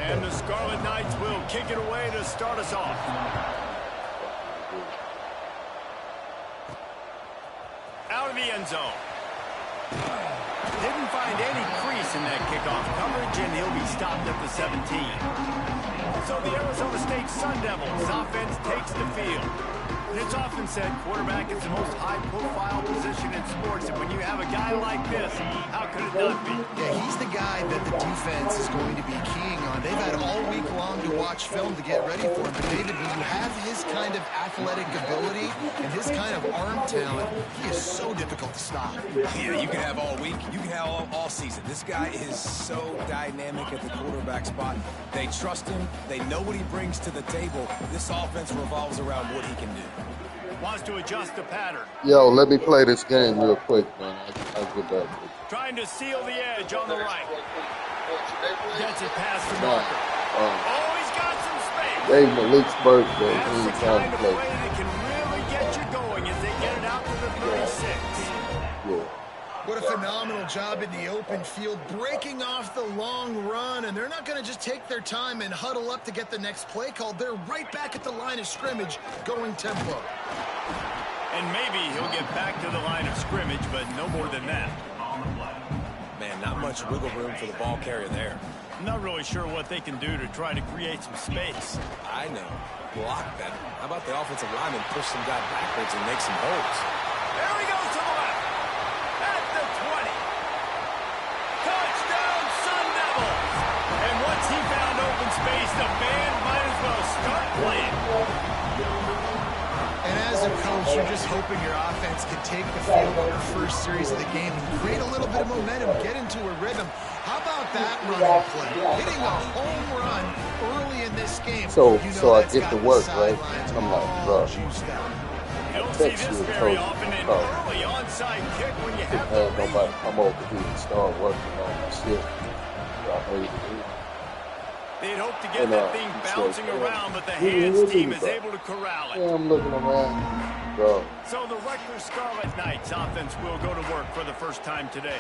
And the Scarlet Knights will kick it away to start us off. Out of the end zone. Didn't find any crease in that kickoff coverage, and he'll be stopped at the 17. So the Arizona State Sun Devils offense takes the field. And it's often said quarterback is the most high-profile position in sports, and when you have a guy like this, how could it not be? Yeah, he's the guy that the defense is going to be keying on. They've had all week long to watch film to get ready for him, but David, when you have his kind of athletic ability and his kind of arm talent, he is so difficult to stop. Yeah, you can have all week, you can have all season. This guy is so dynamic at the quarterback spot. They trust him. They know what he brings to the table. This offense revolves around what he can do. Wants to adjust the pattern. Yo, let me play this game real quick, man. I'll get back. Trying to seal the edge on the right. Gets it past the marker. Oh, he's got some space. Dave Malik's birthday. That's the kind of play that can really get you going as they get it out to the 36. Yeah. What a phenomenal job in the open field, breaking off the long run, and they're not going to just take their time and huddle up to get the next play called. They're right back at the line of scrimmage, going tempo. And maybe he'll get back to the line of scrimmage, but no more than that. Man, not much wiggle room for the ball carrier there. I'm not really sure what they can do to try to create some space. I know. Block better. How about the offensive lineman push some guy backwards and make some holes? There he goes to the left. At the 20. Touchdown, Sun Devils! And once he found open space, the band might as well start playing. And as a coach, you're just hoping your offense can take the field on the first series of the game and create a little bit of momentum, get into a rhythm. How about that running play? Hitting a home run early in this game. So I get to work, right? I'm like, bro. You don't see this very often, an early onside kick when you have the lead. Nobody come over here and start working on my shit. They'd hope to get that thing bouncing around, but the hands team is able to corral it. Yeah, I'm looking around. Bro. So the Rutgers Scarlet Knights offense will go to work for the first time today.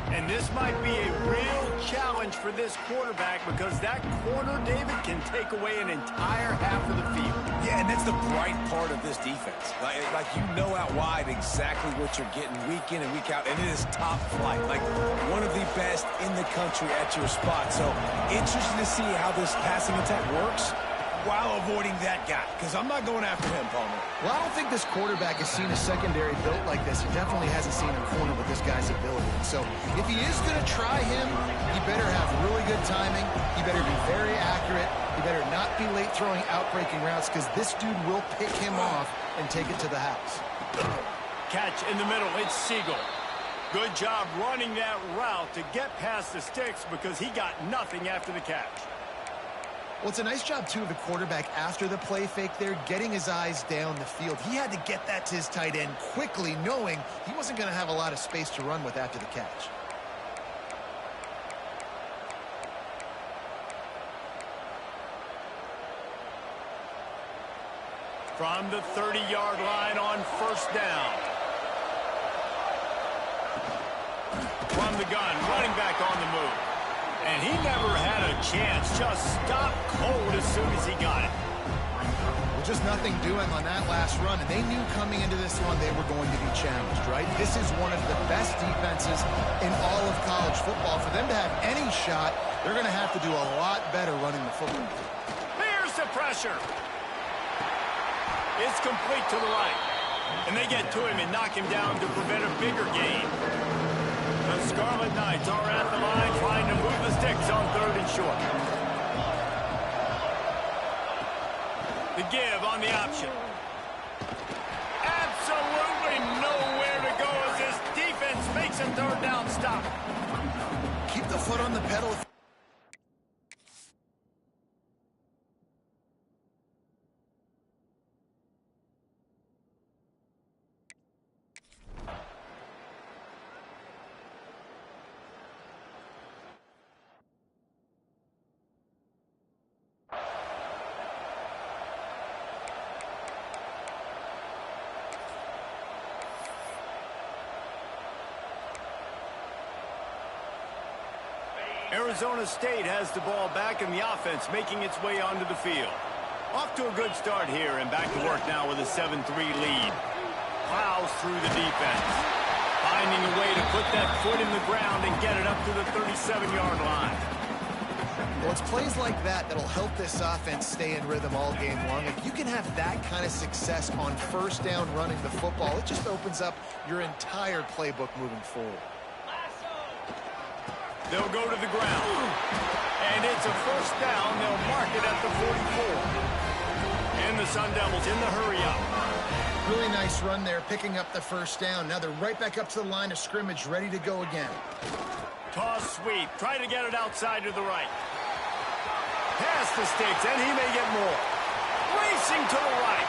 And this might be a real challenge for this quarterback because that corner, David, can take away an entire half of the field. Yeah, and that's the bright part of this defense. Like you know out wide exactly what you're getting week in and week out, and it is top flight. Like one of the best in the country at your spot. So interesting to see how this passing attack works while avoiding that guy, because I'm not going after him, Palmer. Well, I don't think this quarterback has seen a secondary built like this. He definitely hasn't seen a corner with this guy's ability. So if he is going to try him, he better have really good timing. He better be very accurate. He better not be late throwing out-breaking routes, because this dude will pick him off and take it to the house. Catch in the middle. It's Siegel. Good job running that route to get past the sticks because he got nothing after the catch. Well, it's a nice job, too, of the quarterback after the play fake there, getting his eyes down the field. He had to get that to his tight end quickly, knowing he wasn't going to have a lot of space to run with after the catch. From the 30-yard line on first down. From the gun, running back on the move. And he never had a chance, just stopped cold as soon as he got it. Well, just nothing doing on that last run, and they knew coming into this one they were going to be challenged, right? This is one of the best defenses in all of college football. For them to have any shot, they're going to have to do a lot better running the football. Here's the pressure. It's complete to the right. And they get to him and knock him down to prevent a bigger gain. The Scarlet Knights are at the line trying to move the sticks on 3rd and short. The give on the option. Absolutely nowhere to go as this defense makes a 3rd down stop. Keep the foot on the pedal. Arizona State has the ball back, and the offense making its way onto the field. Off to a good start here, and back to work now with a 7-3 lead. Plows through the defense, finding a way to put that foot in the ground and get it up to the 37-yard line. Well, it's plays like that that'll help this offense stay in rhythm all game long. If you can have that kind of success on first down running the football, it just opens up your entire playbook moving forward. They'll go to the ground, and it's a first down. They'll mark it at the 44. And the Sun Devils in the hurry-up. Really nice run there, picking up the first down. Now they're right back up to the line of scrimmage, ready to go again. Toss sweep. Try to get it outside to the right. Pass the sticks, and he may get more. Racing to the right.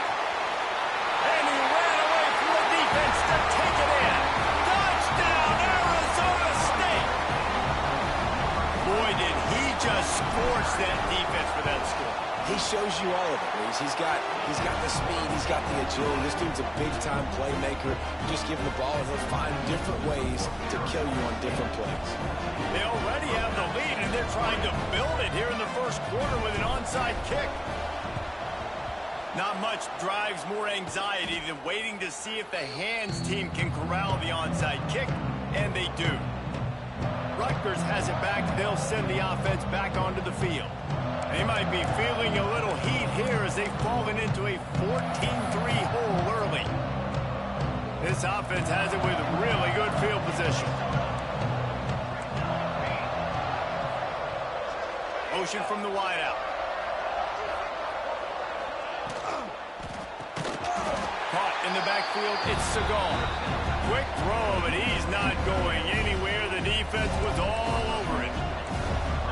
And he ran away from the defense to take it in. Touchdown, Arizona State! Boy, did he just scorch that defense for that score. He shows you all of it, Reese. He's got the speed, he's got the agility. This dude's a big-time playmaker. You just give him the ball, and he'll find different ways to kill you on different plays. They already have the lead, and they're trying to build it here in the first quarter with an onside kick. Not much drives more anxiety than waiting to see if the hands team can corral the onside kick, and they do. Rutgers has it back. They'll send the offense back onto the field. They might be feeling a little heat here as they've fallen into a 14-3 hole early. This offense has it with really good field position. Motion from the wideout. Caught in the backfield, it's Seagal. Quick throw, but he's not going anywhere. The defense was all over it.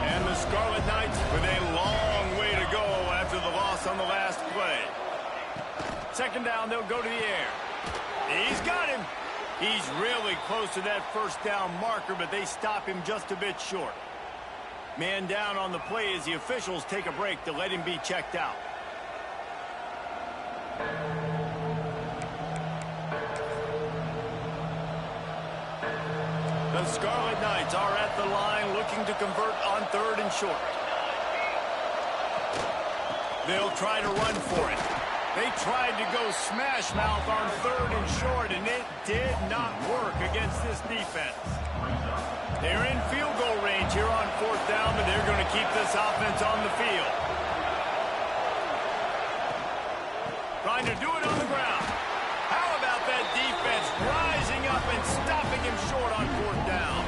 And the Scarlet Knights with a long way to go after the loss on the last play. Second down, they'll go to the air. He's got him. He's really close to that first down marker, but they stop him just a bit short. Man down on the play as the officials take a break to let him be checked out. The Scarlet Knights are at the line looking to convert on third and short. They'll try to run for it. They tried to go smash mouth on third and short, and it did not work against this defense. They're in field goal range here on fourth down, but they're going to keep this offense on the field. Trying to do it on the ground. How about that defense rising up and stopping him short on fourth down?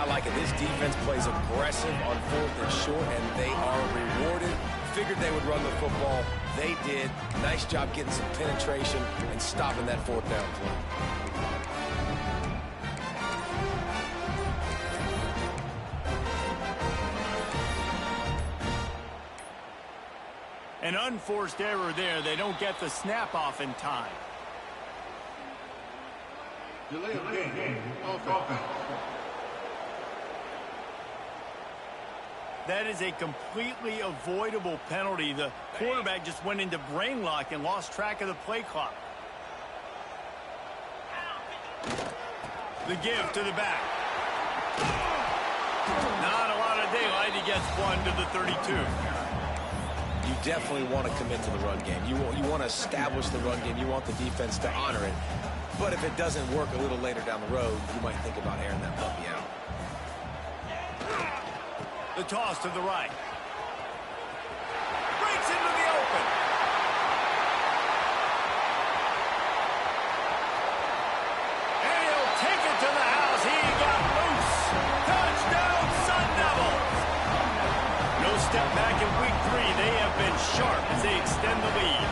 I like it. This defense plays aggressive on fourth and short, and they are rewarded. Figured they would run the football. They did. Nice job getting some penetration and stopping that fourth down play. An unforced error there. They don't get the snap off in time. Delay of game. Offense. That is a completely avoidable penalty. The quarterback just went into brain lock and lost track of the play clock. The give to the back. Not a lot of daylight. He gets one to the 32. You definitely want to commit to the run game. You want to establish the run game. You want the defense to honor it. But if it doesn't work a little later down the road, you might think about airing that puppy out. The toss to the right. Breaks into the open. And he'll take it to the house. He got loose. Touchdown, Sun Devils. No step back in week 3. They have been sharp as they extend the lead.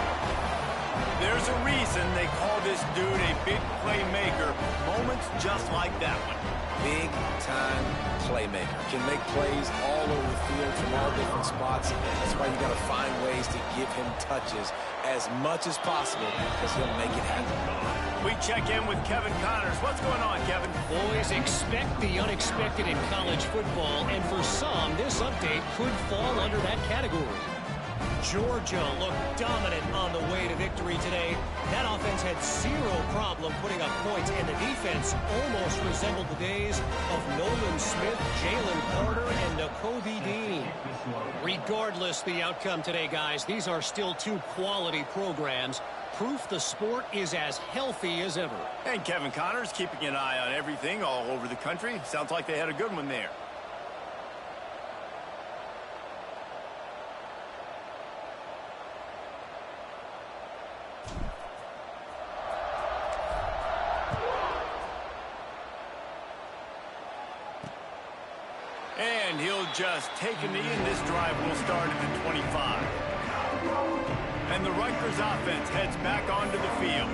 There's a reason they call this dude a big playmaker. Moments just like that one. Big-time playmaker. Can make plays all over the field from all different spots. That's why you got to find ways to give him touches as much as possible because he'll make it happen. We check in with Kevin Connors. What's going on, Kevin? Boys, expect the unexpected in college football, and for some, this update could fall under that category. Georgia looked dominant on the way to victory today. That offense had zero problem putting up points, and the defense almost resembled the days of Nolan Smith, Jalen Carter, and Nakobe Dean. Regardless the outcome today, guys, these are still two quality programs. Proof the sport is as healthy as ever. And Kevin Connors keeping an eye on everything all over the country. Sounds like they had a good one there. And he'll just take a knee, and this drive will start at the 25. And the Rutgers offense heads back onto the field.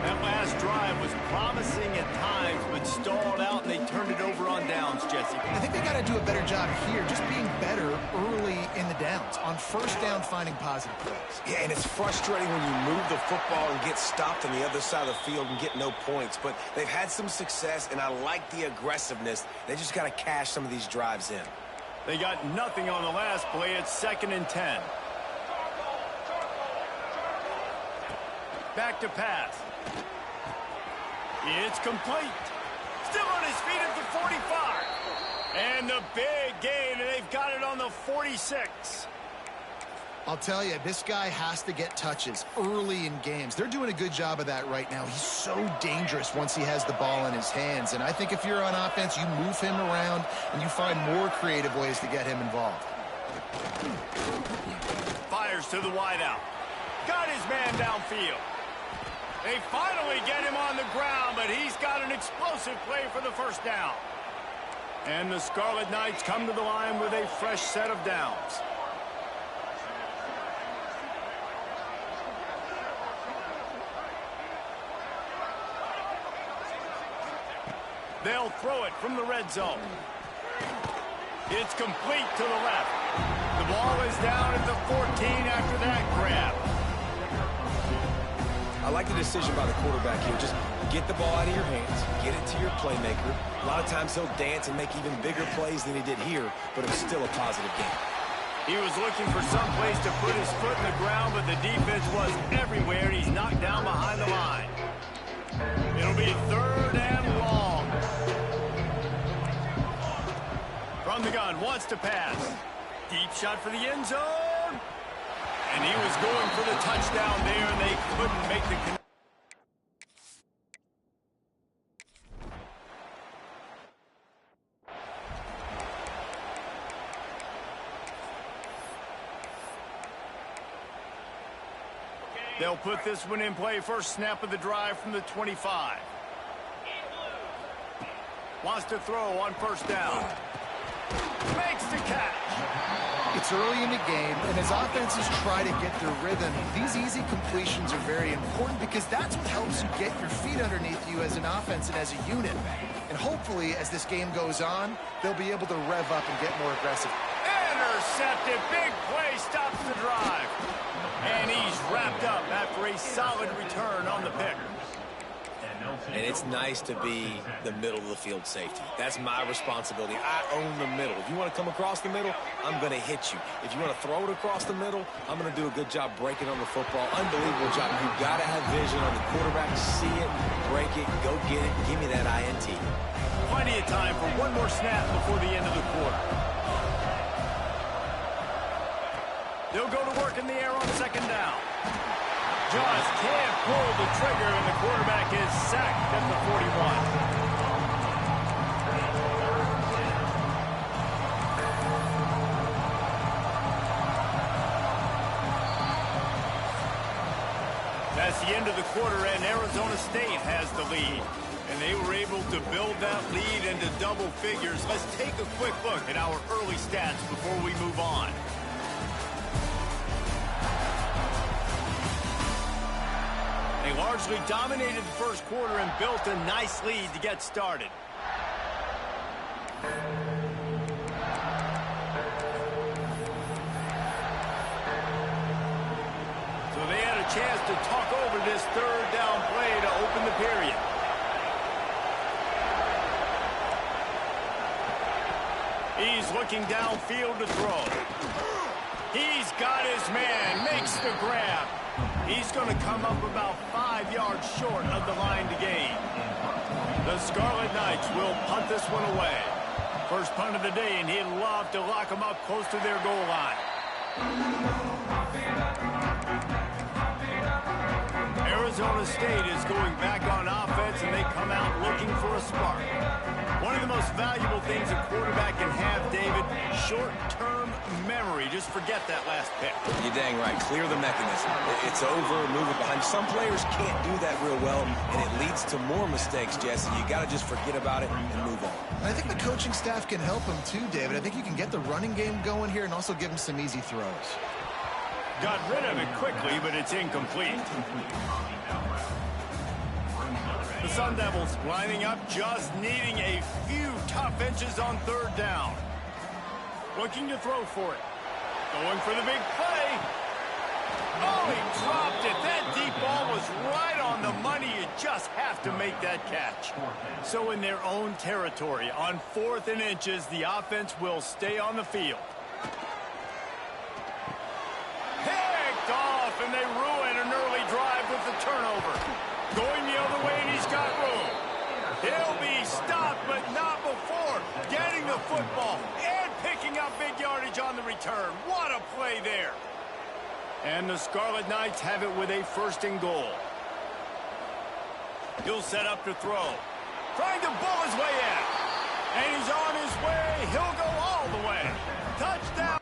That last drive was promising at times, but stalled out, and they turned it over on downs, Jesse. I think they got to do a better job here, just being better early in the downs, on first down finding positive plays. Yeah, and it's frustrating when you move the football and get stopped on the other side of the field and get no points. But they've had some success, and I like the aggressiveness. They just got to cash some of these drives in. They got nothing on the last play. It's 2nd and 10. Back to pass. It's complete. Still on his feet at the 45. And the big gain, and they've got it on the 46. I'll tell you, this guy has to get touches early in games. They're doing a good job of that right now. He's so dangerous once he has the ball in his hands. And I think if you're on offense, you move him around and you find more creative ways to get him involved. Fires to the wideout. Got his man downfield. They finally get him on the ground, but he's got an explosive play for the first down. And the Scarlet Knights come to the line with a fresh set of downs. They'll throw it from the red zone. It's complete to the left. The ball is down at the 14 after that grab. I like the decision by the quarterback here. Just get the ball out of your hands, get it to your playmaker. A lot of times he'll dance and make even bigger plays than he did here, but it was still a positive game. He was looking for some place to put his foot in the ground, but the defense was everywhere, and he's knocked down behind the line. It'll be 3rd and long. From the gun, wants to pass. Deep shot for the end zone. And he was going for the touchdown there, and they couldn't make the connection. They'll put this one in play. First snap of the drive from the 25. Wants to throw on first down. Makes the catch. It's early in the game, and as offenses try to get their rhythm, these easy completions are very important because that's what helps you get your feet underneath you as an offense and as a unit. And hopefully, as this game goes on, they'll be able to rev up and get more aggressive. Intercepted. Big play stops the drive. And he's wrapped up after a solid return on the pick. And it's nice to be the middle of the field safety. That's my responsibility. I own the middle. If you want to come across the middle, I'm going to hit you. If you want to throw it across the middle, I'm going to do a good job breaking on the football. Unbelievable job. You've got to have vision on the quarterback. See it, break it, go get it, give me that INT. Plenty of time for one more snap before the end of the quarter. They'll go to work in the air on second down. Just can't pull the trigger, and the quarterback is sacked at the 41. That's the end of the quarter, and Arizona State has the lead. And they were able to build that lead into double figures. Let's take a quick look at our early stats before we move on. They largely dominated the first quarter and built a nice lead to get started. So they had a chance to talk over this third down play to open the period. He's looking downfield to throw. He's got his man, makes the grab. He's going to come up about 5 yards short of the line to gain. The Scarlet Knights will punt this one away. First punt of the day, and he'd love to lock them up close to their goal line. Arizona State is going back on offense, and they come out looking for a spark. One of the most valuable things a quarterback can have, David, short-term memory. Just forget that last pick. You're dang right. Clear the mechanism. It's over, move it behind. Some players can't do that real well, and it leads to more mistakes, Jesse. You got to just forget about it and move on. I think the coaching staff can help him too, David. I think you can get the running game going here and also give him some easy throws. Got rid of it quickly, but it's incomplete. The Sun Devils lining up, just needing a few tough inches on third down. Looking to throw for it. Going for the big play. Oh, he dropped it. That deep ball was right on the money. You just have to make that catch. So in their own territory, on 4th and inches, the offense will stay on the field. Picked off, and they ruin an early drive with the turnover. Going the other way, and he's got room. He'll be stopped, but not before getting the football and picking up big yardage on the return. What a play there. And the Scarlet Knights have it with a 1st and goal. He'll set up to throw. Trying to bull his way in. And he's on his way. He'll go all the way. Touchdown.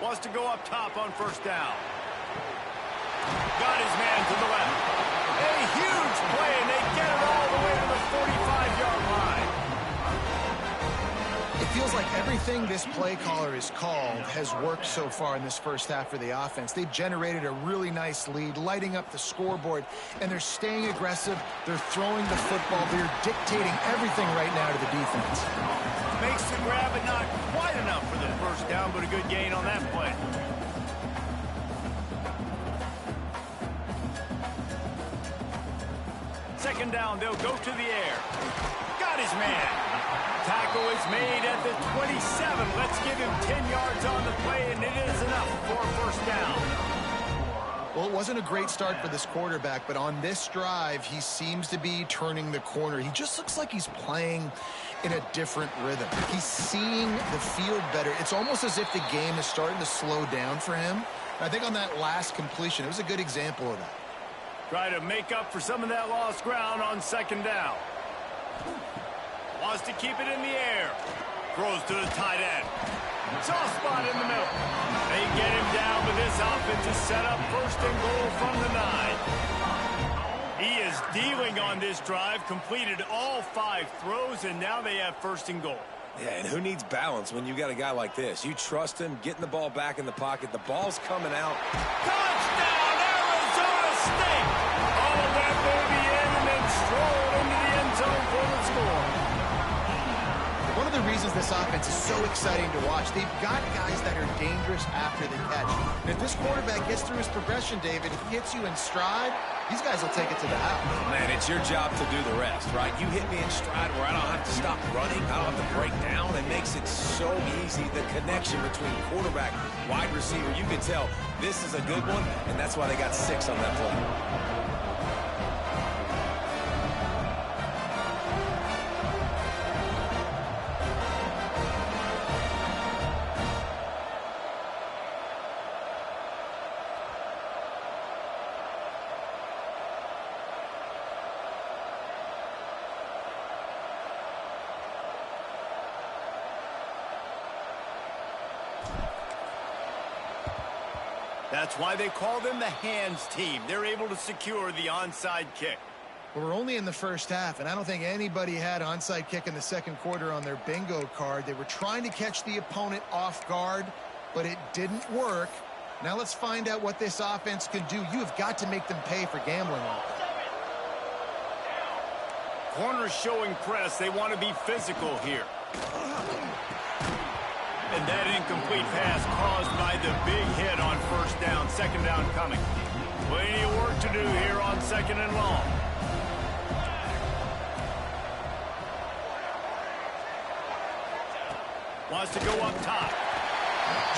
Wants to go up top on 1st down. Got his man to the left. A huge play, and they get it all the way to the 45-yard line. It feels like everything this play caller has called has worked so far in this first half for the offense. They've generated a really nice lead, lighting up the scoreboard, and they're staying aggressive. They're throwing the football. They're dictating everything right now to the defense. Makes the grab, but not quite enough for the 1st down, but a good gain on that play. Second down, they'll go to the air. Got his man. Tackle is made at the 27. Let's give him 10 yards on the play, and it is enough for a 1st down. Well, it wasn't a great start for this quarterback, but on this drive, he seems to be turning the corner. He just looks like he's playing in a different rhythm. He's seeing the field better. It's almost as if the game is starting to slow down for him. I think on that last completion, it was a good example of that. Try to make up for some of that lost ground on 2nd down. Wants to keep it in the air. Throws to the tight end. Soft spot in the middle. They get him down, but this offense is set up 1st and goal from the 9. He is dealing on this drive, completed all 5 throws, and now they have 1st and goal. Yeah, and who needs balance when you got a guy like this? You trust him, getting the ball back in the pocket. The ball's coming out. Touchdown, Arizona State! All of that baby in and then strolled into the end zone for the score. One of the reasons this offense is so exciting to watch, they've got guys that are dangerous after the catch. And if this quarterback gets through his progression, David, if he hits you in stride, these guys will take it to the house. Man, it's your job to do the rest, right? You hit me in stride where I don't have to stop running. I don't have to break down. It makes it so easy. The connection between quarterback, wide receiver, you can tell this is a good one, and that's why they got 6 on that play. That's why they call them the hands team. They're able to secure the onside kick. Well, we're only in the first half, and I don't think anybody had onside kick in the second quarter on their bingo card. They were trying to catch the opponent off guard, but it didn't work. Now let's find out what this offense can do. You have got to make them pay for gambling on it. Corners showing press. They want to be physical here. And that incomplete pass caused by the big hit on first down. Second down coming. Plenty of work to do here on second and long. Wants to go up top.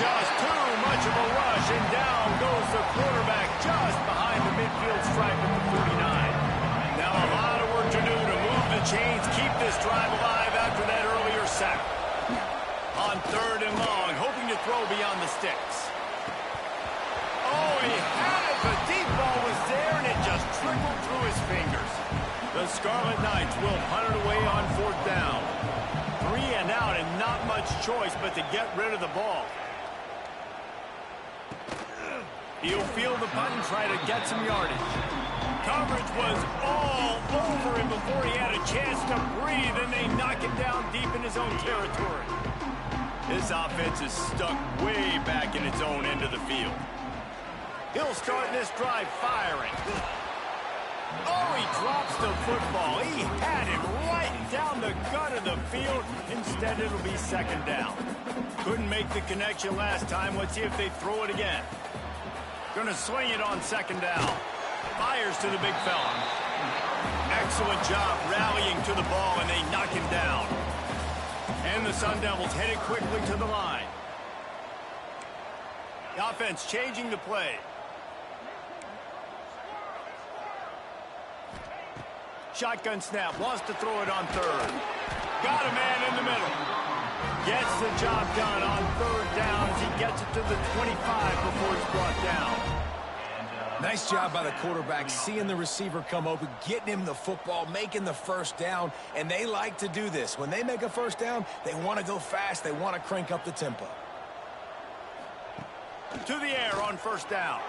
Just too much of a rush, and down goes the quarterback just behind the midfield stripe at the 49. Now a lot of work to do to move the chains, keep this drive alive after that earlier sack. On third and long, hoping to throw beyond the sticks. Oh, he had it. The deep ball was there, and it just trickled through his fingers. The Scarlet Knights will punt it away on fourth down. 3 and out, and not much choice but to get rid of the ball. He'll field the punt and try to get some yardage. Coverage was all over him before he had a chance to breathe, and they knock him down deep in his own territory. This offense is stuck way back in its own end of the field. He'll start this drive firing. Oh, he drops the football. He had it right down the gut of the field. Instead, it'll be second down. Couldn't make the connection last time. Let's see if they throw it again. Gonna swing it on second down. Fires to the big fella. Excellent job rallying to the ball, and they knock him down. And the Sun Devils headed quickly to the line. The offense changing the play. Shotgun snap, wants to throw it on third. Got a man in the middle. Gets the job done on third down as he gets it to the 25 before it's brought down. Nice job by the quarterback, seeing the receiver come open, getting him the football, making the first down, and they like to do this. When they make a first down, they want to go fast. They want to crank up the tempo. To the air on first down.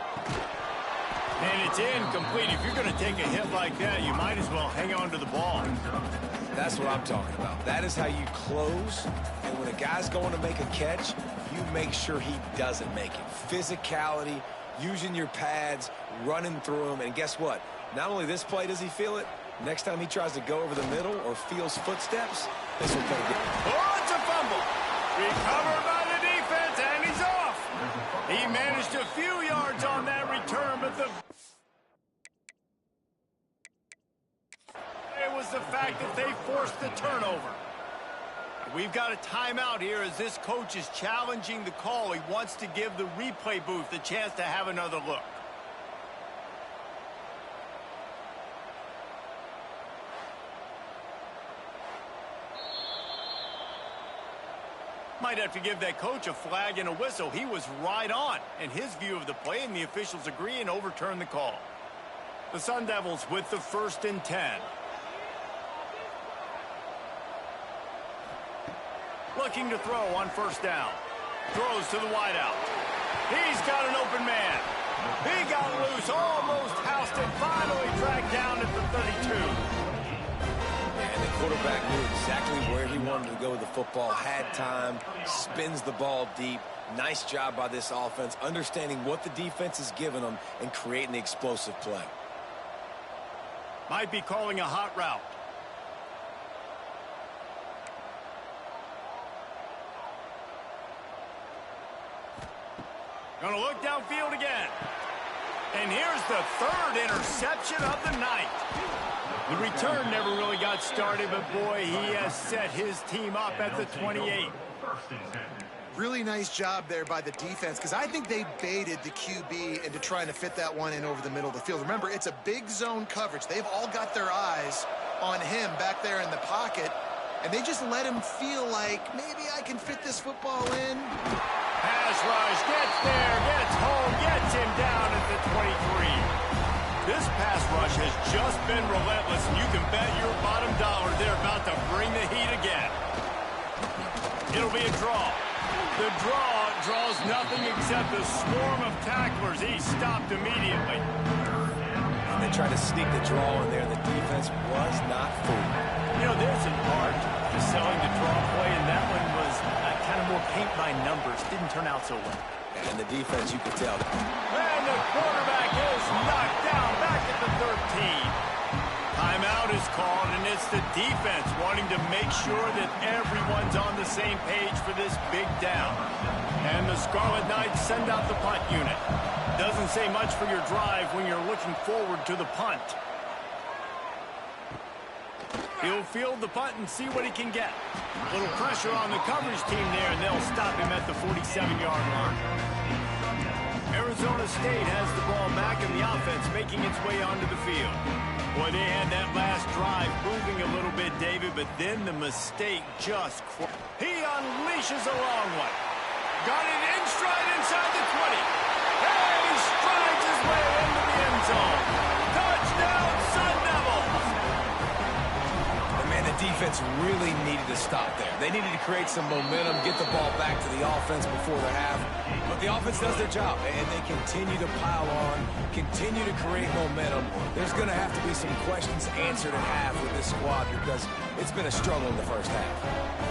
And it's incomplete. If you're going to take a hit like that, you might as well hang on to the ball. That's what I'm talking about. That is how you close. And when a guy's going to make a catch, you make sure he doesn't make it. Physicality, using your pads, running through them. And guess what? Not only this play does he feel it, next time he tries to go over the middle or feels footsteps, this will pay good. Oh, it's a fumble. Recovered by the defense, and he's off. He managed a few yards on that return, but it was the fact that they forced the turnover. We've got a timeout here as this coach is challenging the call. He wants to give the replay booth a chance to have another look. Might have to give that coach a flag and a whistle. He was right on in his view of the play, and the officials agree and overturn the call. The Sun Devils with the 1st and 10. Looking to throw on first down. Throws to the wideout. He's got an open man. He got loose, almost housed it, finally dragged down at the 32. And the quarterback knew exactly where he wanted to go with the football, had time, spins the ball deep. Nice job by this offense, understanding what the defense is giving them and creating the explosive play. Might be calling a hot route. Gonna look downfield again. And here's the 3rd interception of the night. The return never really got started, but boy, he has set his team up at the 28. Really nice job there by the defense, because I think they baited the QB into trying to fit that one in over the middle of the field. Remember, it's a big zone coverage. They've all got their eyes on him back there in the pocket, and they just let him feel like, maybe I can fit this football in. Pass rush, gets there, gets home, gets him down at the 23. This pass rush has just been relentless, and you can bet your bottom dollar they're about to bring the heat again. It'll be a draw. The draw draws nothing except a swarm of tacklers. He stopped immediately. And they tried to sneak the draw in there, and the defense was not fooled. You know, there's an art to selling the draw play, and that one was kind of more paint by numbers. Didn't turn out so well. And the defense, you could tell. And the quarterback is knocked down back at the 13. Timeout is called, and it's the defense wanting to make sure that everyone's on the same page for this big down. And the Scarlet Knights send out the punt unit. Doesn't say much for your drive when you're looking forward to the punt. He'll field the punt and see what he can get. A little pressure on the coverage team there, and they'll stop him at the 47-yard line. Arizona State has the ball back, and the offense making its way onto the field. Boy, they had that last drive moving a little bit, David, but then the mistake just... He unleashes a long one. Got it in stride inside the 20. And he strides his way into the end zone. Touchdown, Sun Devils! And man, the defense really needed to stop there. They needed to create some momentum, get the ball back to the offense before the half. But the offense does their job, and they continue to pile on, continue to create momentum. There's going to have to be some questions answered at half with this squad because it's been a struggle in the first half.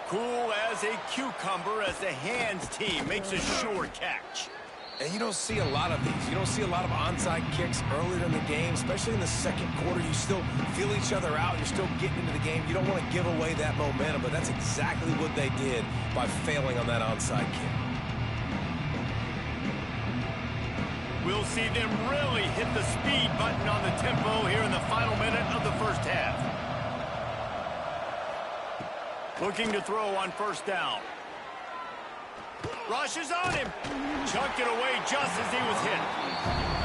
Cool as a cucumber as the hands team makes a sure catch. And you don't see a lot of these. You don't see a lot of onside kicks earlier in the game, especially in the second quarter. You still feel each other out. You're still getting into the game. You don't want to give away that momentum, but that's exactly what they did by failing on that onside kick. We'll see them really hit the speed button on the tempo here in the final minute of the first half. Looking to throw on first down. Rushes on him. Chucked it away just as he was hit.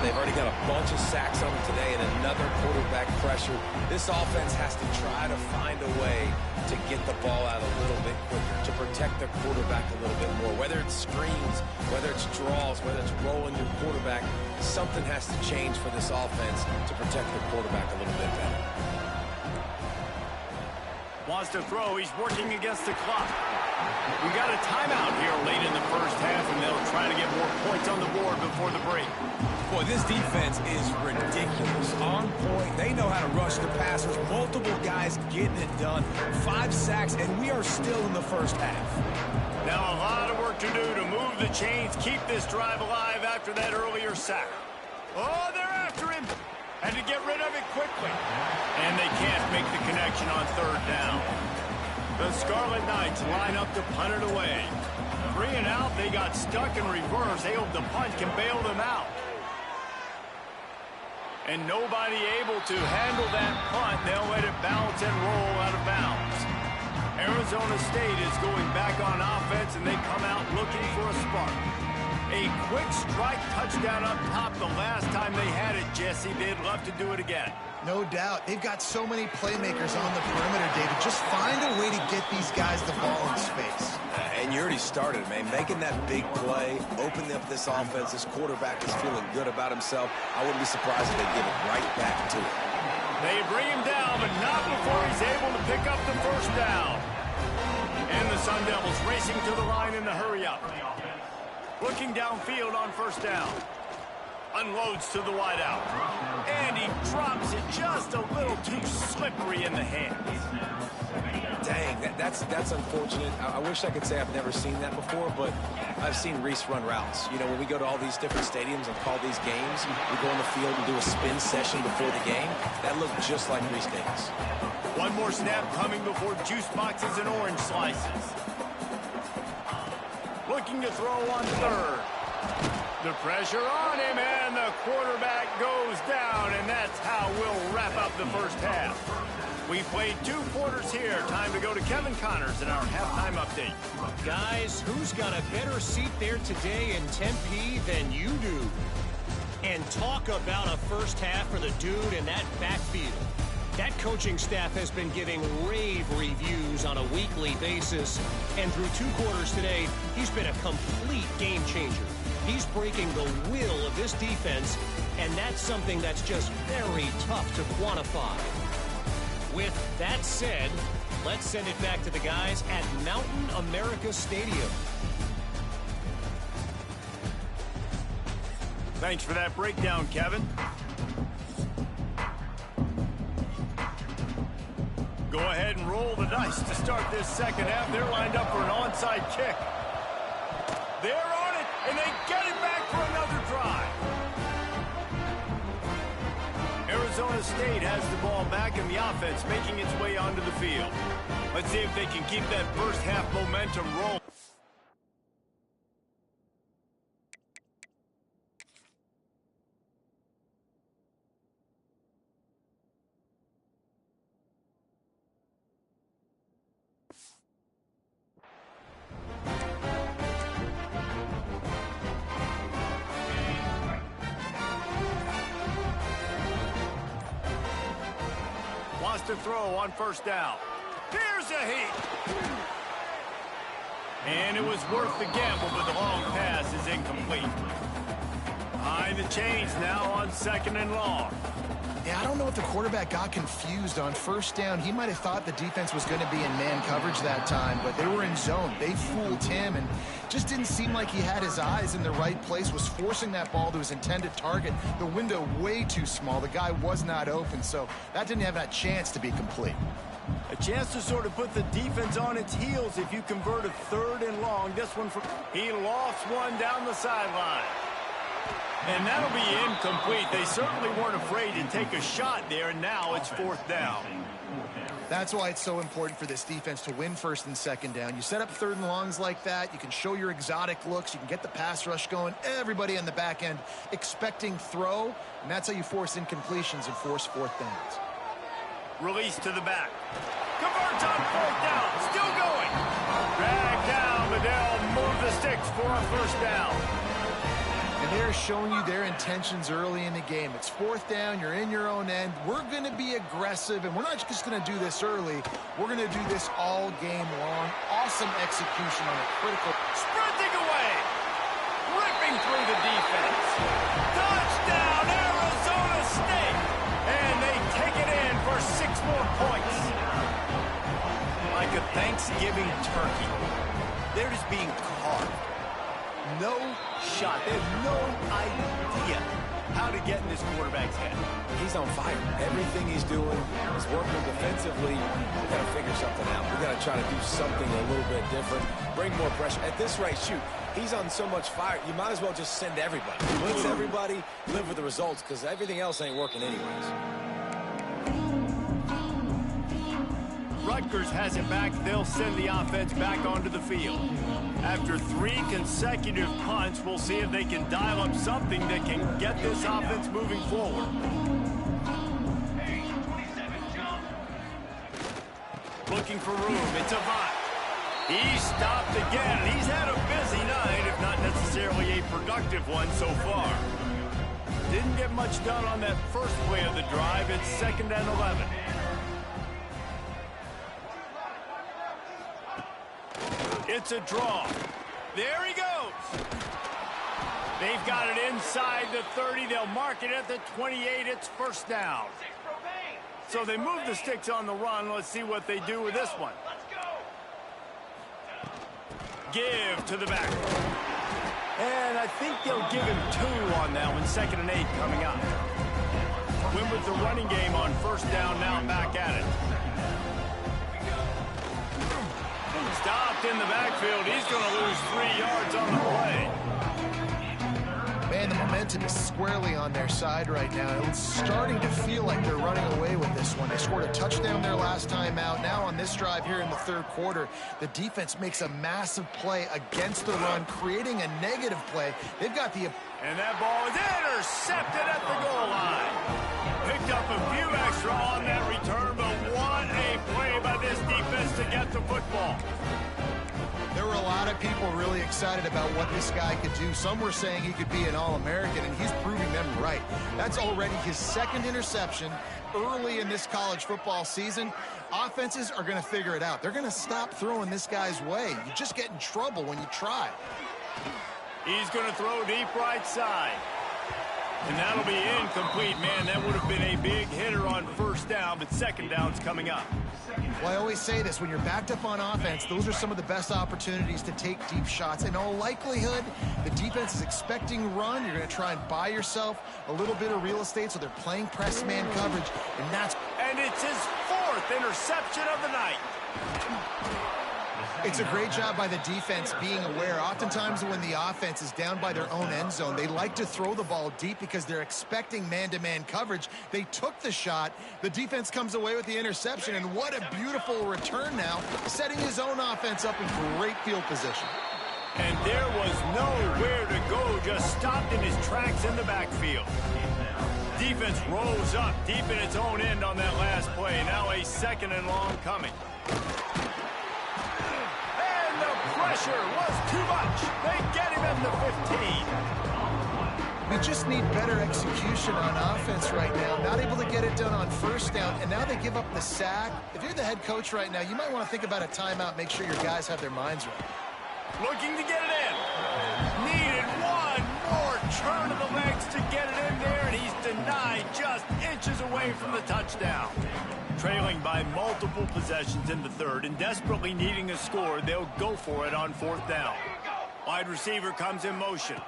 They've already got a bunch of sacks on them today and another quarterback pressure. This offense has to try to find a way to get the ball out a little bit quicker, to protect their quarterback a little bit more. Whether it's screens, whether it's draws, whether it's rolling your quarterback, something has to change for this offense to protect their quarterback a little bit better. Wants to throw. He's working against the clock. We got a timeout here late in the first half, and they'll try to get more points on the board before the break. Boy, this defense is ridiculous. On point. They know how to rush the passers. Multiple guys getting it done. 5 sacks, and we are still in the first half. Now a lot of work to do to move the chains, keep this drive alive after that earlier sack. Oh, they're after him. Had to get rid of it quickly. And they can't make the connection on third down. The Scarlet Knights line up to punt it away. 3 and out, they got stuck in reverse. They hope the punt can bail them out. And nobody able to handle that punt. They'll let it bounce and roll out of bounds. Arizona State is going back on offense, and they come out looking for a spark. A quick strike touchdown up top the last time they had it, Jesse. They'd love to do it again. No doubt. They've got so many playmakers on the perimeter, David. Just find a way to get these guys the ball in space. And you already started, man. Making that big play, opening up this offense. This quarterback is feeling good about himself. I wouldn't be surprised if they give it right back to him. They bring him down, but not before he's able to pick up the first down. And the Sun Devils racing to the line in the hurry-up. Looking downfield on first down. Unloads to the wideout. And he drops it just a little too slippery in the hands. Dang, that's unfortunate. I wish I could say I've never seen that before, but I've seen Reese run routes. You know, when we go to all these different stadiums and call these games, we go on the field and do a spin session before the game. That looked just like Reese Davis. One more snap coming before juice boxes and orange slices. Looking to throw on third. The pressure on him, and the quarterback goes down, and that's how we'll wrap up the first half. We played 2 quarters here. Time to go to Kevin Connors in our halftime update. Guys, who's got a better seat there today in Tempe than you do? And talk about a first half for the dude in that backfield. That coaching staff has been giving rave reviews on a weekly basis. And through 2 quarters today, he's been a complete game changer. He's breaking the will of this defense, and that's something that's just very tough to quantify. With that said, let's send it back to the guys at Mountain America Stadium. Thanks for that breakdown, Kevin. Go ahead and roll the dice to start this second half. They're lined up for an onside kick. They're on it, and they get it back for another drive. Arizona State has the ball back, and the offense making its way onto the field. Let's see if they can keep that first half momentum rolling. Wants to throw on first down. Here's a heat. And it was worth the gamble, but the long pass is incomplete. Behind the chains now on second and long. Yeah, I don't know if the quarterback got confused on first down. He might have thought the defense was going to be in man coverage that time, but they were in zone. They fooled him and just didn't seem like he had his eyes in the right place, was forcing that ball to his intended target. The window way too small. The guy was not open, so that didn't have that chance to be complete. A chance to sort of put the defense on its heels if you convert a third and long. This one, he lost one down the sideline. And that'll be incomplete. They certainly weren't afraid to take a shot there, and now it's fourth down. That's why it's so important for this defense to win first and second down. You set up third and longs like that, you can show your exotic looks, you can get the pass rush going, everybody on the back end expecting throw, and that's how you force incompletions and force fourth downs. Release to the back. Converts on fourth down. Still going. Drag down, but they'll move the sticks for a first down. And they're showing you their intentions early in the game. It's fourth down. You're in your own end. We're going to be aggressive, and we're not just going to do this early. We're going to do this all game long. Awesome execution on a critical. Sprinting away. Ripping through the defense. Touchdown, Arizona State. And they take it in for 6 more points. Like a Thanksgiving turkey. They're just being carved. No shot. They have no idea how to get in this quarterback's head. He's on fire. Everything he's doing is working defensively. We've got to figure something out. We've got to try to do something a little bit different. Bring more pressure. At this rate, shoot, he's on so much fire, you might as well just send everybody. Blitz everybody, live with the results, because everything else ain't working anyways. Rutgers has it back. They'll send the offense back onto the field. After 3 consecutive punts, we'll see if they can dial up something that can get this offense moving forward. Looking for room. It's Avant. He's stopped again. He's had a busy night, if not necessarily a productive one so far. Didn't get much done on that first play of the drive. It's 2nd and 11. It's a draw. There he goes. They've got it inside the 30. They'll mark it at the 28. It's first down. So they move the sticks on the run. Let's see what they do with this one. Give to the back. And I think they'll give him 2 on that one. 2nd and 8 coming up. Win with the running game on first down, now back at it. Stopped in the backfield. He's going to lose 3 yards on the play. Man, the momentum is squarely on their side right now. It's starting to feel like they're running away with this one. They scored a touchdown their last time out. Now on this drive here in the 3rd quarter, the defense makes a massive play against the run, creating a negative play. They've got the... And that ball is intercepted at the goal line. Picked up a few extra on that return, but what a play by this defense to get the football. There were a lot of people really excited about what this guy could do. Some were saying he could be an All-American, and he's proving them right. That's already his 2nd interception early in this college football season. Offenses are going to figure it out. They're going to stop throwing this guy's way. You just get in trouble when you try. He's going to throw deep right side. And that'll be incomplete. Man, that would have been a big hitter on first down, but 2nd down's coming up. Well, I always say this, when you're backed up on offense, those are some of the best opportunities to take deep shots. In all likelihood, the defense is expecting run. You're going to try and buy yourself a little bit of real estate, so they're playing press man coverage, and that's... And it's his 4th fourth interception of the night. It's a great job by the defense being aware. Oftentimes when the offense is down by their own end zone, they like to throw the ball deep because they're expecting man-to-man coverage. They took the shot. The defense comes away with the interception, and what a beautiful return now, setting his own offense up in great field position. And there was nowhere to go, just stopped in his tracks in the backfield. Defense rose up deep in its own end on that last play. Now a second and long coming. And the pressure was too much. They get him at the 15. We just need better execution on offense right now. Not able to get it done on first down, and now they give up the sack. If you're the head coach right now, you might want to think about a timeout, make sure your guys have their minds right. Looking to get it in. Needed one more turn of the legs to get it in there, and he's denied just inches away from the touchdown. Trailing by multiple possessions in the third and desperately needing a score, they'll go for it on fourth down. Wide receiver comes in motion.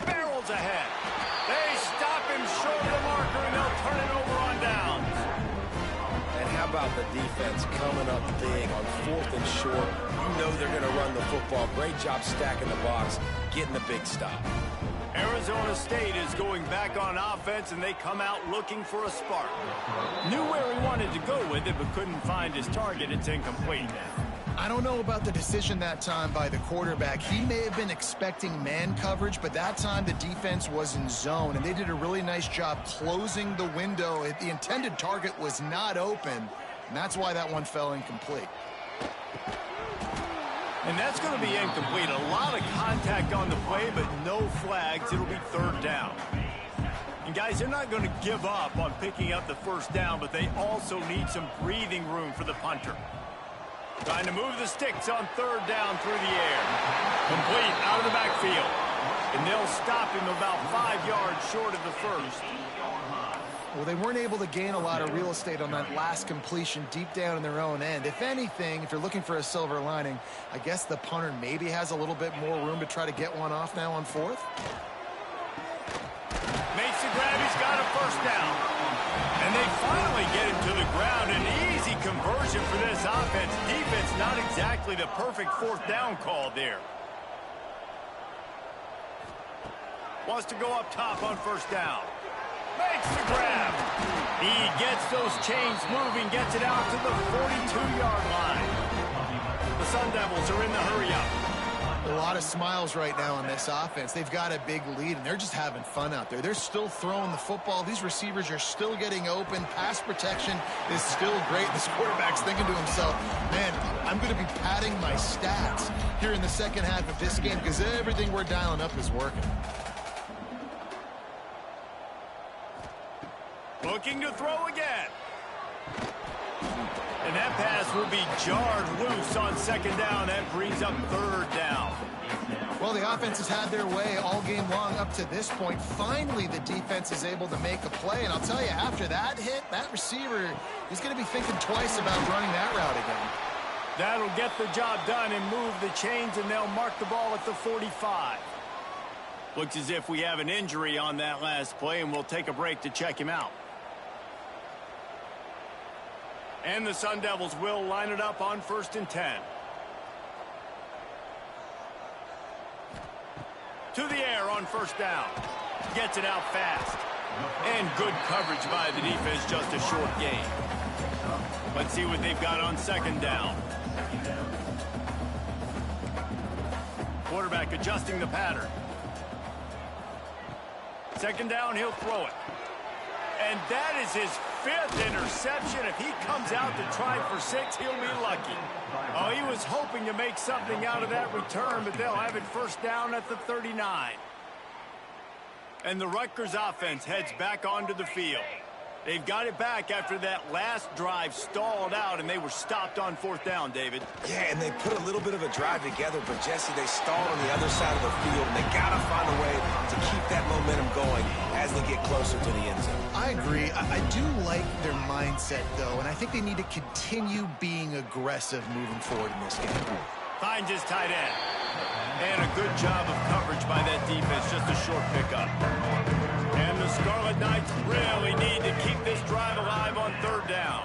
Barrels ahead. They stop him short of the marker, and they'll turn it over on downs. And how about the defense coming up big on fourth and short? You know they're going to run the football. Great job stacking the box, getting the big stop. Arizona State is going back on offense, and they come out looking for a spark. Knew where he wanted to go with it, but couldn't find his target. It's incomplete. I don't know about the decision that time by the quarterback. He may have been expecting man coverage, but that time the defense was in zone, and they did a really nice job closing the window. The intended target was not open, and that's why that one fell incomplete. And that's going to be incomplete. A lot of contact on the play, but no flags. It'll be third down. And guys, they're not going to give up on picking up the first down, but they also need some breathing room for the punter. Trying to move the sticks on third down through the air. Complete out of the backfield. And they'll stop him about 5 yards short of the first. Well, they weren't able to gain a lot of real estate on that last completion deep down in their own end. If anything, if you're looking for a silver lining, I guess the punter maybe has a little bit more room to try to get one off now on fourth. Makes the grab. He's got a first down. And they finally get him to the ground. An easy conversion for this offense. Defense not exactly the perfect fourth down call there. Wants to go up top on first down. Makes the grab. He gets those chains moving, gets it out to the 42-yard line. The Sun Devils are in the hurry-up. A lot of smiles right now on this offense. They've got a big lead, and they're just having fun out there. They're still throwing the football. These receivers are still getting open. Pass protection is still great. This quarterback's thinking to himself, man, I'm going to be padding my stats here in the second half of this game because everything we're dialing up is working. Looking to throw again. And that pass will be jarred loose on second down. That brings up third down. Well, the offense has had their way all game long up to this point. Finally, the defense is able to make a play. And I'll tell you, after that hit, that receiver, he's going to be thinking twice about running that route again. That'll get the job done and move the chains, and they'll mark the ball at the 45. Looks as if we have an injury on that last play, and we'll take a break to check him out. And the Sun Devils will line it up on 1st and 10. To the air on first down. Gets it out fast. And good coverage by the defense, just a short gain. Let's see what they've got on second down. Quarterback adjusting the pattern. Second down, he'll throw it. And that is his 5th interception. If he comes out to try for 6, he'll be lucky. Oh, he was hoping to make something out of that return, but they'll have it first down at the 39. And the Rutgers offense heads back onto the field. They've got it back after that last drive stalled out, and they were stopped on fourth down, David. Yeah, and they put a little bit of a drive together, but, Jesse, they stalled on the other side of the field, and they got to find a way to keep that momentum going as they get closer to the end zone. I agree. I do like their mindset, though, and I think they need to continue being aggressive moving forward in this game. Finds his tight end. And a good job of coverage by that defense, just a short pickup. And the Scarlet Knights really need to keep this drive alive on third down.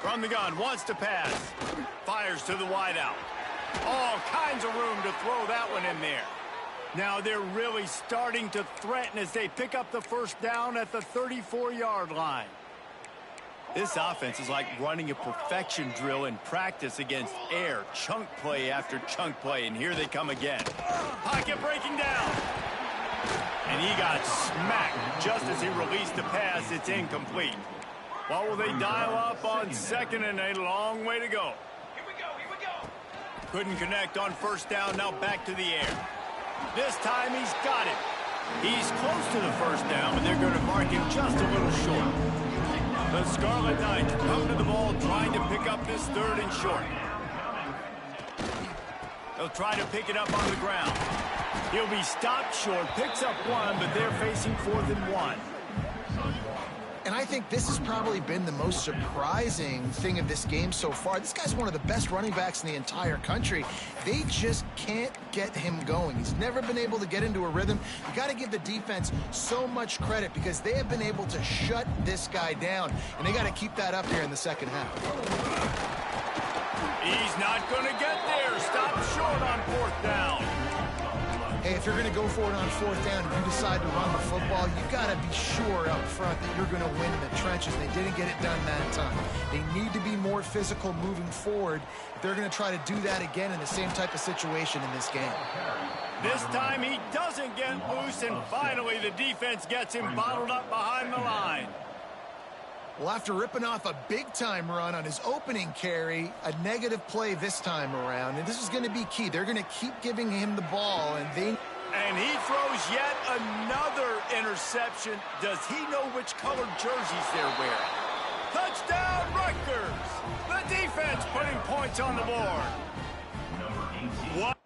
From the gun, wants to pass. Fires to the wideout. All kinds of room to throw that one in there. Now they're really starting to threaten as they pick up the first down at the 34-yard line. This offense is like running a perfection drill in practice against air. Chunk play after chunk play, and here they come again. Pocket breaking down. And he got smacked just as he released the pass. It's incomplete. What will they dial up on second and a long way to go? Here we go. Couldn't connect on first down. Now back to the air. This time he's got it. He's close to the first down, but they're going to mark him just a little short. The Scarlet Knights come to the ball trying to pick up this third and short. They'll try to pick it up on the ground. He'll be stopped short, picks up one, but they're facing 4th and 1. And I think this has probably been the most surprising thing of this game so far. This guy's one of the best running backs in the entire country. They just can't get him going. He's never been able to get into a rhythm. You got to give the defense so much credit because they have been able to shut this guy down, and they got to keep that up here in the second half. He's not going to get there. Stop short on 4th down. Hey, if you're going to go for it on 4th down and you decide to run the football, you got to be sure up front that you're going to win in the trenches. They didn't get it done that time. They need to be more physical moving forward if they're going to try to do that again in the same type of situation in this game. This time he doesn't get loose, and finally the defense gets him bottled up behind the line. Well, after ripping off a big-time run on his opening carry, a negative play this time around, and this is going to be key. They're going to keep giving him the ball, and he throws yet another interception. Does he know which colored jerseys they're wearing? Touchdown, Rutgers! The defense putting points on the board. What?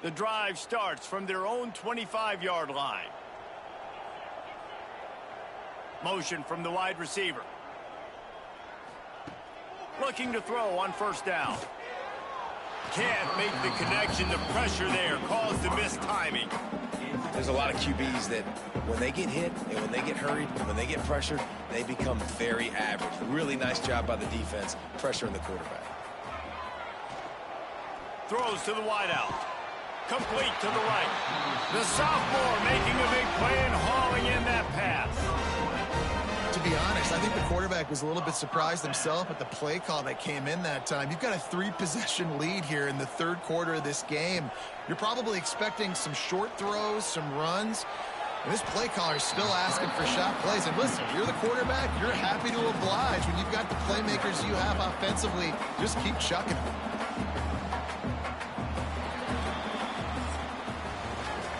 The drive starts from their own 25-yard line. Motion from the wide receiver. Looking to throw on first down. Can't make the connection. The pressure there caused the missed timing. There's a lot of QBs that when they get hit and when they get hurried, when they get pressured, they become very average. Really nice job by the defense pressuring the quarterback. Throws to the wideout. Complete to the right. The sophomore making a big play and hauling in that pass. to be honest, I think the quarterback was a little bit surprised himself at the play call that came in that time. You've got a 3-possession lead here in the third quarter of this game. You're probably expecting some short throws, some runs. And this play caller is still asking for shot plays. And listen, you're the quarterback. You're happy to oblige. When you've got the playmakers you have offensively, just keep chucking them.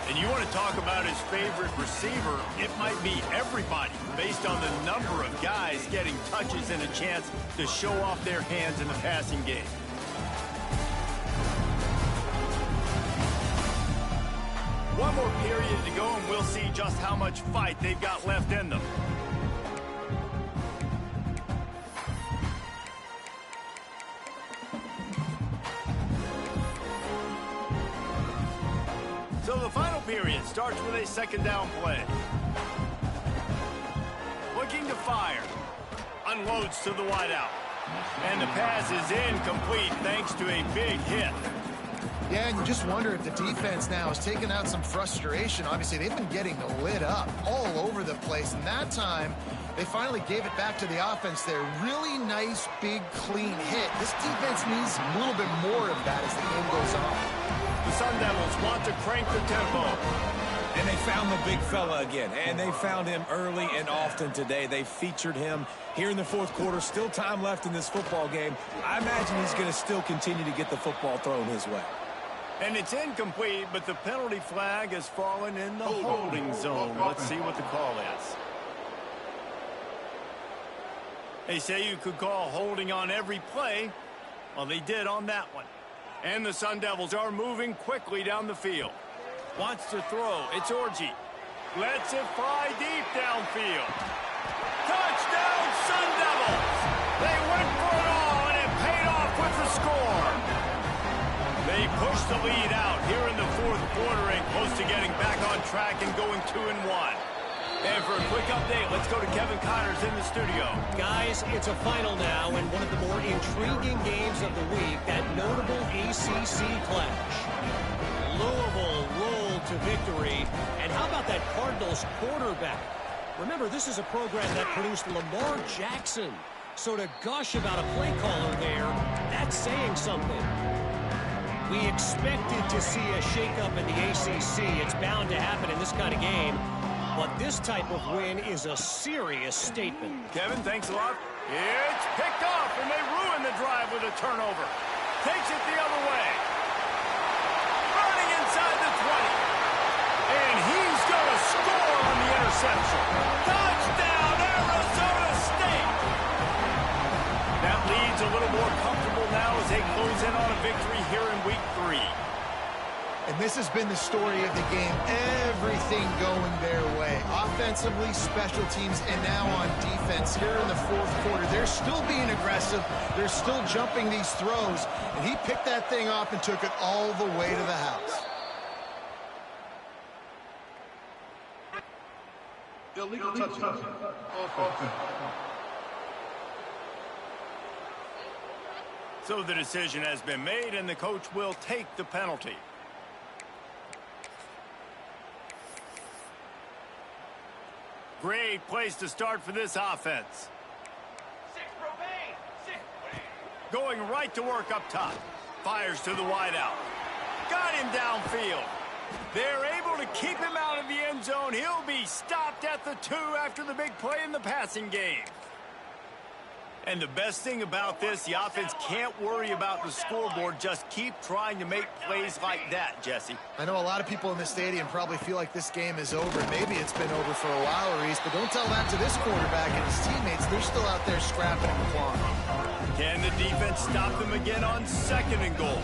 And you want to talk about his favorite receiver, it might be everybody based on the number of guys getting touches and a chance to show off their hands in the passing game. One more period to go, and we'll see just how much fight they've got left in them. So the final period starts with a second down play. Looking to fire. Unloads to the wideout. And the pass is incomplete thanks to a big hit. Yeah, and you just wonder if the defense now is taking out some frustration. Obviously, they've been getting lit up all over the place. And that time, they finally gave it back to the offense there. Really nice, big, clean hit. This defense needs a little bit more of that as the game goes on. The Sun Devils want to crank the tempo. And they found the big fella again. And they found him early and often today. They featured him here in the fourth quarter. Still time left in this football game. I imagine he's going to still continue to get the football thrown his way. And it's incomplete, but the penalty flag has fallen in the holding zone. Let's see what the call is. They say you could call holding on every play. Well, they did on that one. And the Sun Devils are moving quickly down the field. Wants to throw. It's Orji. Lets it fly deep downfield. Touchdown, Sun Devils! They went for it all, and it paid off with the score. They push the lead out here in the fourth quarter and close to getting back on track and going 2-1. And for a quick update, let's go to Kevin Connors in the studio. Guys, it's a final now, and one of the more intriguing games of the week, that notable ACC clash. Louisville rolled to victory, and how about that Cardinals quarterback? Remember, this is a program that produced Lamar Jackson, so to gush about a play caller there, that's saying something. We expected to see a shakeup in the ACC. It's bound to happen in this kind of game. But this type of win is a serious statement. Kevin, thanks a lot. It's picked off, and they ruin the drive with a turnover. Takes it the other way. Running inside the 20. And he's going to score on the interception. Touchdown, Arizona State! That lead's a little more comfortable now as they close in on a victory here in week 3. And this has been the story of the game. Everything going their way. Offensively, special teams, and now on defense here in the fourth quarter. They're still being aggressive. They're still jumping these throws. And he picked that thing up and took it all the way to the house. Illegal touchdown. Offense. So the decision has been made, and the coach will take the penalty. Great place to start for this offense. Going right to work up top. Fires to the wideout. Got him downfield. They're able to keep him out of the end zone. He'll be stopped at the 2 after the big play in the passing game. And the best thing about this, the offense can't worry about the scoreboard. Just keep trying to make plays like that, Jesse. I know a lot of people in the stadium probably feel like this game is over. Maybe it's been over for a while, Reese, but don't tell that to this quarterback and his teammates. They're still out there scrapping and clawing. Can the defense stop them again on 2nd and goal?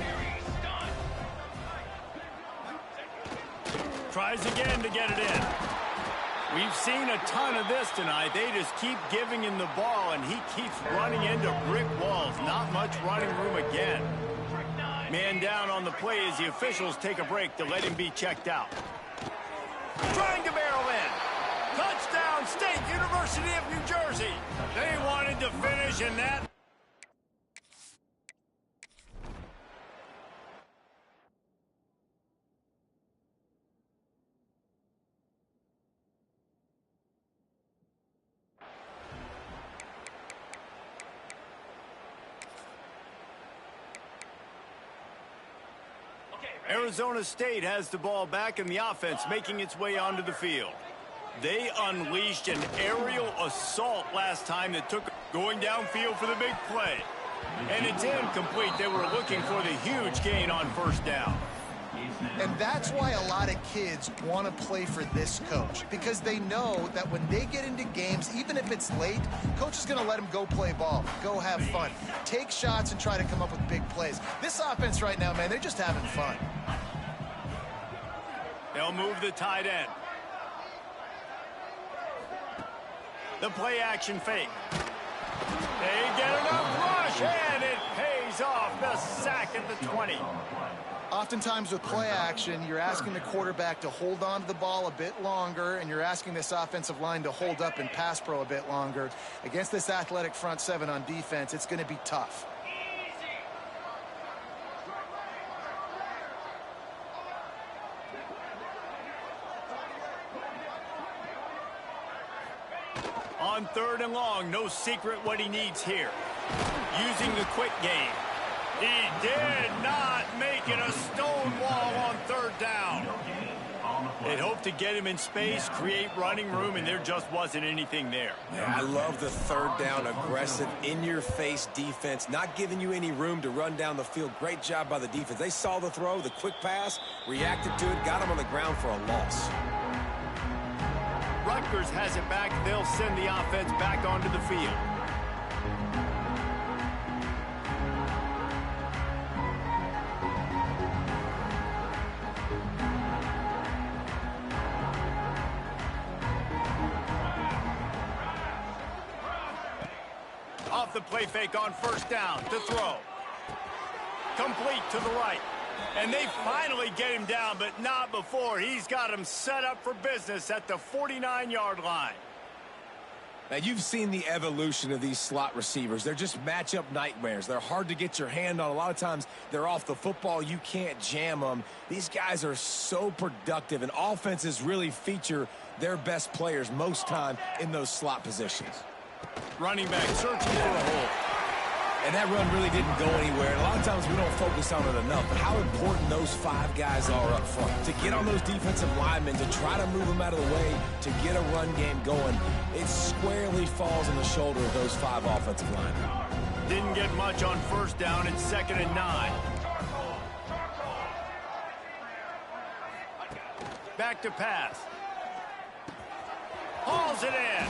Tries again to get it in. We've seen a ton of this tonight. They just keep giving him the ball, and he keeps running into brick walls. Not much running room again. Man down on the play as the officials take a break to let him be checked out. Trying to barrel in. Touchdown, State University of New Jersey. They wanted to finish in that. Arizona State has the ball back, and the offense making its way onto the field. They unleashed an aerial assault last time that took going downfield for the big play. And it's incomplete. They were looking for the huge gain on 1st down. And that's why a lot of kids want to play for this coach, because they know that when they get into games, even if it's late, coach is going to let them go play ball, go have fun, take shots and try to come up with big plays. This offense right now, man, they're just having fun. They'll move the tight end. The play action fake. They get enough rush, and it pays off. The sack at the 20. Oftentimes with play action, you're asking the quarterback to hold on to the ball a bit longer, and you're asking this offensive line to hold up in pass pro a bit longer. Against this athletic front 7 on defense, it's going to be tough. On 3rd and long, no secret what he needs here. Using the quick game. He did not make it a stone wall on 3rd down. They'd hoped to get him in space, create running room, and there just wasn't anything there. Yeah, I love the 3rd down, aggressive, in-your-face defense, not giving you any room to run down the field. Great job by the defense. They saw the throw, the quick pass, reacted to it, got him on the ground for a loss. Rutgers has it back. They'll send the offense back onto the field. Off the play fake on 1st down to throw. Complete to the right. And they finally get him down, but not before. He's got him set up for business at the 49-yard line. Now, you've seen the evolution of these slot receivers. They're just matchup nightmares. They're hard to get your hand on. A lot of times, they're off the football. You can't jam them. These guys are so productive, and offenses really feature their best players most time in those slot positions. Running back searching for a hole. And that run really didn't go anywhere. And a lot of times we don't focus on it enough. But how important those 5 guys are up front. To get on those defensive linemen, to try to move them out of the way, to get a run game going, it squarely falls on the shoulder of those 5 offensive linemen. Didn't get much on first down. It's 2nd and 9. Back to pass. Hauls it in.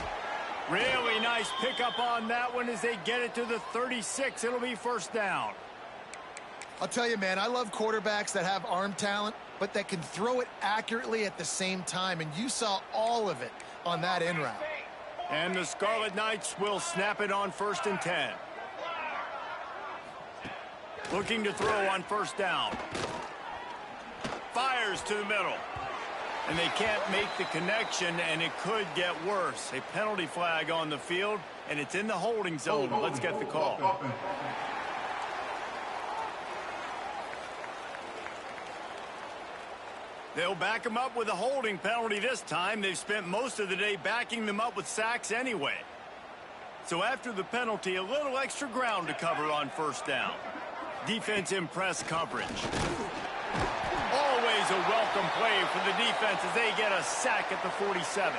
Really nice pickup on that one as they get it to the 36. It'll be first down. I'll tell you, man, I love quarterbacks that have arm talent, but that can throw it accurately at the same time, and you saw all of it on that in route. And the Scarlet Knights will snap it on 1st and 10. Looking to throw on first down. Fires to the middle. And they can't make the connection, and it could get worse. A penalty flag on the field, and it's in the holding zone. Let's get the call. They'll back them up with a holding penalty this time. They've spent most of the day backing them up with sacks anyway. So after the penalty, a little extra ground to cover on first down. Defense in press coverage. Always a welcome play for the defense as they get a sack at the 47.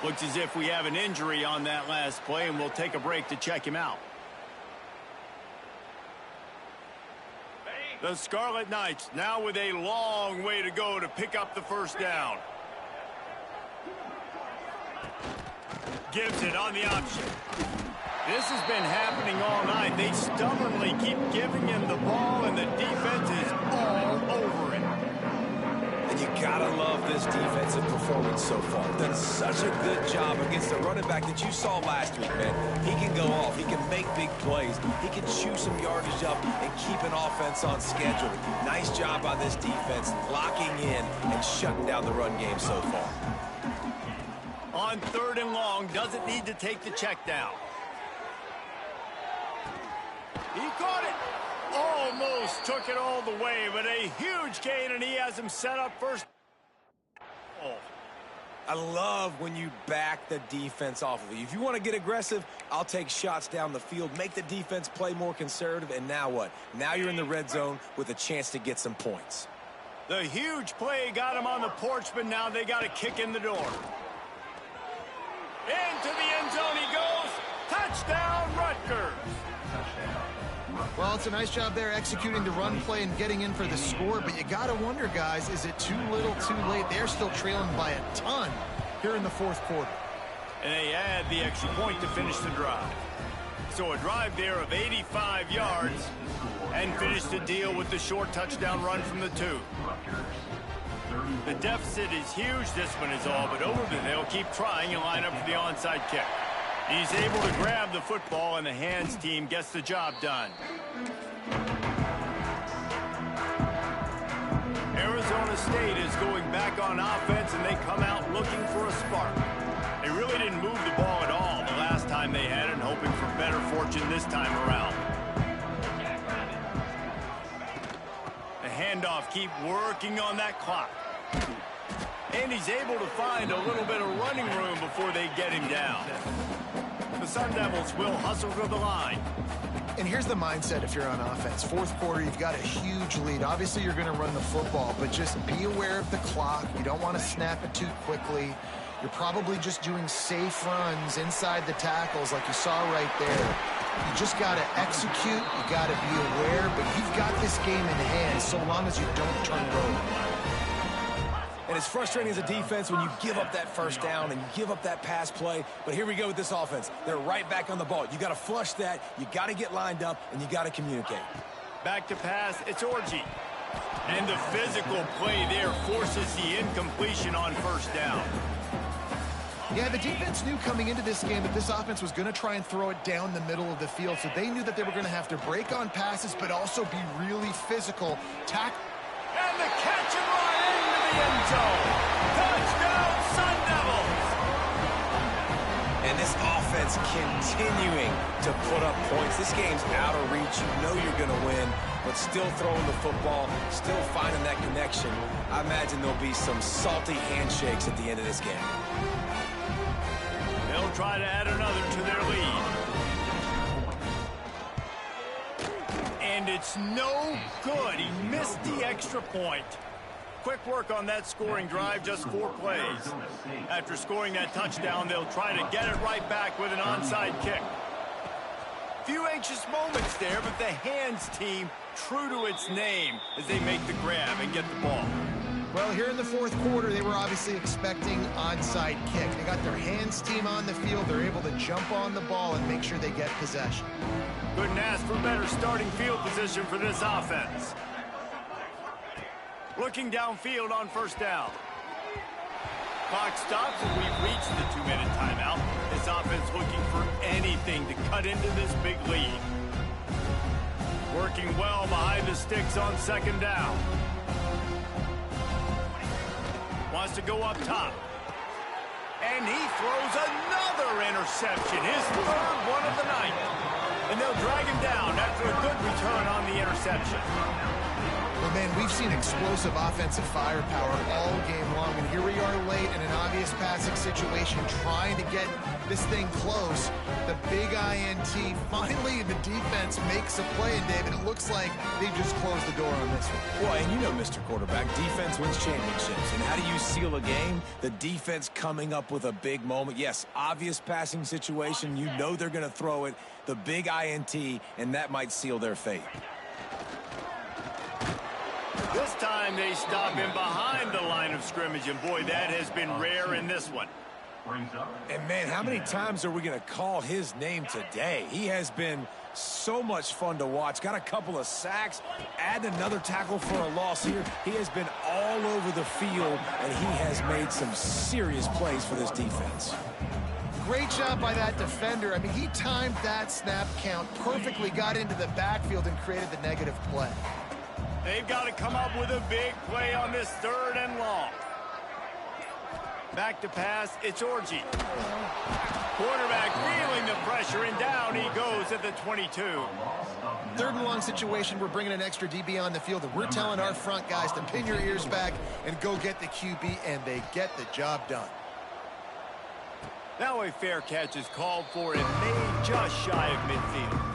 Looks as if we have an injury on that last play, and we'll take a break to check him out. The Scarlet Knights now with a long way to go to pick up the first down. Gives it on the option. This has been happening all night. They stubbornly keep giving him the ball, and the defense is all over it. And you gotta love this defensive performance so far. Done such a good job against the running back that you saw last week, man. He can go off. He can make big plays. He can chew some yardage up and keep an offense on schedule. Nice job by this defense locking in and shutting down the run game so far. On 3rd and long, doesn't need to take the check down. He caught it. Almost took it all the way, but a huge gain, and he has him set up first. Oh. I love when you back the defense off of you. If you want to get aggressive, I'll take shots down the field, make the defense play more conservative, and now what? Now you're in the red zone with a chance to get some points. The huge play got him on the porch, but now they got a kick in the door. Into the end zone he goes. Touchdown, Rutgers. Well, it's a nice job there executing the run play and getting in for the score, but you got to wonder, guys, is it too little too late? They're still trailing by a ton here in the 4th quarter. And they add the extra point to finish the drive. So a drive there of 85 yards and finish the deal with the short touchdown run from the 2. The deficit is huge. This one is all but over, but they'll keep trying and line up for the onside kick. He's able to grab the football, and the hands team gets the job done. Arizona State is going back on offense, and they come out looking for a spark. They really didn't move the ball at all the last time they had it, and hoping for better fortune this time around. The handoff, keep working on that clock. And he's able to find a little bit of running room before they get him down. The Sun Devils will hustle to the line. And here's the mindset if you're on offense. 4th quarter, you've got a huge lead. Obviously, you're going to run the football, but just be aware of the clock. You don't want to snap it too quickly. You're probably just doing safe runs inside the tackles like you saw right there. You just got to execute. You got to be aware, but you've got this game in hand so long as you don't turn it over. And it's frustrating as a defense when you give up that first down and you give up that pass play. But here we go with this offense. They're right back on the ball. You got to flush that. You got to get lined up, and you got to communicate. Back to pass. It's Orji. And the physical play there forces the incompletion on first down. Yeah, the defense knew coming into this game that this offense was going to try and throw it down the middle of the field, so they knew that they were going to have to break on passes but also be really physical. And the catch and run into the end zone. Touchdown, Sun Devils! And this offense continuing to put up points. This game's out of reach. You know you're going to win, but still throwing the football, still finding that connection. I imagine there'll be some salty handshakes at the end of this game. They'll try to add another to their lead. And it's no good. He missed the extra point. Quick work on that scoring drive, just 4 plays. After scoring that touchdown, they'll try to get it right back with an onside kick. Few anxious moments there, but the hands team true to its name as they make the grab and get the ball. Well, here in the fourth quarter, they were obviously expecting onside kick. They got their hands team on the field. They're able to jump on the ball and make sure they get possession. Couldn't ask for better starting field position for this offense. Looking downfield on first down. Clock stops and we've reached the 2-minute timeout. This offense looking for anything to cut into this big lead. Working well behind the sticks on second down. Wants to go up top. And he throws another interception. His third one of the night. And they'll drag him down after a good return on the interception. Well, man, we've seen explosive offensive firepower all game long, and here we are late in an obvious passing situation trying to get this thing close. The big INT, finally the defense makes a play, and David, it looks like they just closed the door on this one. Well, and you know, Mr. Quarterback, defense wins championships. And how do you seal a game? The defense coming up with a big moment. Yes, obvious passing situation. You know they're going to throw it. The big INT, and that might seal their fate. This time they stop him behind the line of scrimmage, and boy, that has been rare in this one. And man, how many times are we going to call his name today? He has been so much fun to watch. Got a couple of sacks, add another tackle for a loss here. He has been all over the field, and he has made some serious plays for this defense. Great job by that defender. I mean, he timed that snap count perfectly, got into the backfield, and created the negative play. They've got to come up with a big play on this 3rd and long. Back to pass, it's Orji. Quarterback feeling the pressure, and down he goes at the 22. 3rd and long situation, we're bringing an extra DB on the field, and we're telling our front guys to pin your ears back and go get the QB, and they get the job done. Now a fair catch is called for and made just shy of midfield.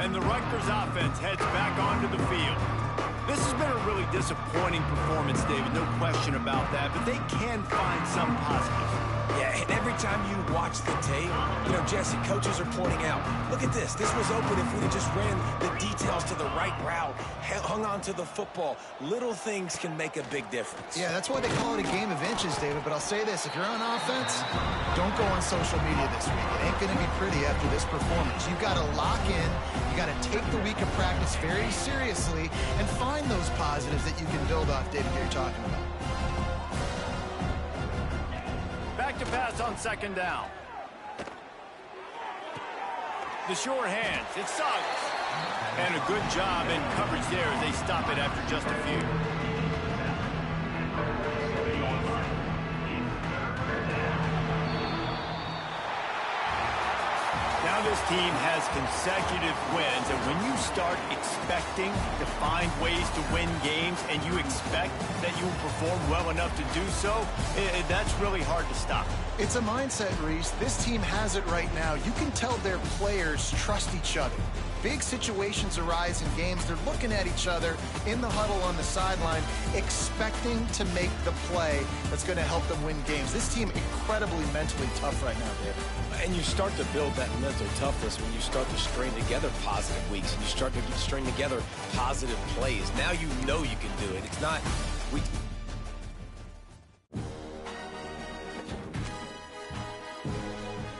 And the Rutgers offense heads back onto the field. This has been a really disappointing performance, David, no question about that, but they can find some positives. Yeah, and every time you watch the tape, you know, Jesse, coaches are pointing out, look at this. This was open if we just ran the details to the right route, hung on to the football. Little things can make a big difference. Yeah, that's why they call it a game of inches, David. But I'll say this, if you're on offense, don't go on social media this week. It ain't going to be pretty after this performance. You've got to lock in. You got to take the week of practice very seriously and find those positives that you can build off, David, that you're talking about. Back to pass on second down. The sure hands, it's Suggs. And a good job in coverage there as they stop it after just a few. Now this team has consecutive wins, and when you start expecting to find ways to win games and you expect that you will perform well enough to do so, that's really hard to stop. It's a mindset, Reese. This team has it right now. You can tell their players trust each other. Big situations arise in games. They're looking at each other in the huddle on the sideline, expecting to make the play that's going to help them win games. This team incredibly mentally tough right now, David. And you start to build that mental toughness when you start to string together positive weeks and you start to string together positive plays. Now you know you can do it. It's not...